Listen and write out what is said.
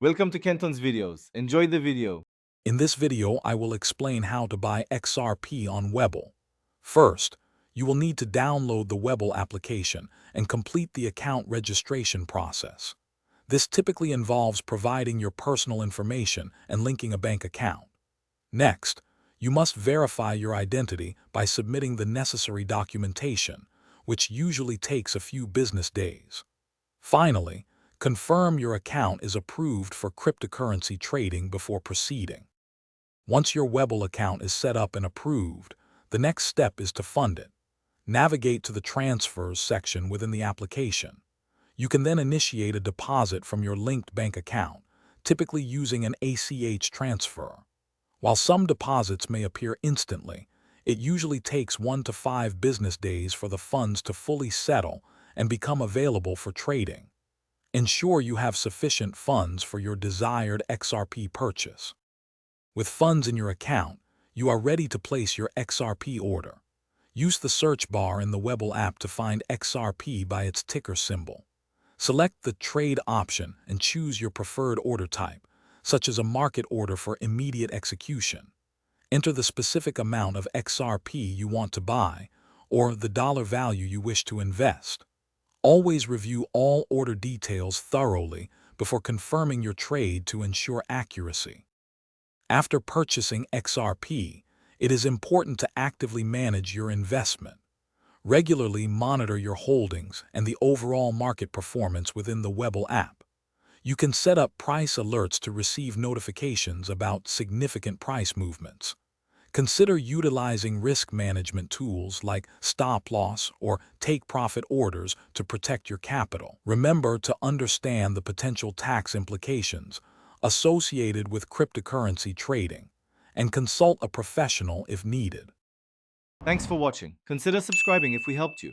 Welcome to Kenton's videos. Enjoy the video. In this video, I will explain how to buy XRP on Webull. First, you will need to download the Webull application and complete the account registration process. This typically involves providing your personal information and linking a bank account. Next, you must verify your identity by submitting the necessary documentation, which usually takes a few business days. Finally, confirm your account is approved for cryptocurrency trading before proceeding. Once your Webull account is set up and approved, the next step is to fund it. Navigate to the Transfers section within the application. You can then initiate a deposit from your linked bank account, typically using an ACH transfer. While some deposits may appear instantly, it usually takes 1 to 5 business days for the funds to fully settle and become available for trading. Ensure you have sufficient funds for your desired XRP purchase. With funds in your account, you are ready to place your XRP order. Use the search bar in the Webull app to find XRP by its ticker symbol. Select the Trade option and choose your preferred order type, such as a market order for immediate execution. Enter the specific amount of XRP you want to buy or the dollar value you wish to invest. Always review all order details thoroughly before confirming your trade to ensure accuracy. After purchasing XRP, it is important to actively manage your investment. Regularly monitor your holdings and the overall market performance within the Webull app. You can set up price alerts to receive notifications about significant price movements. Consider utilizing risk management tools like stop loss or take profit orders to protect your capital. Remember to understand the potential tax implications associated with cryptocurrency trading, and consult a professional if needed. Thanks for watching. Consider subscribing if we helped you.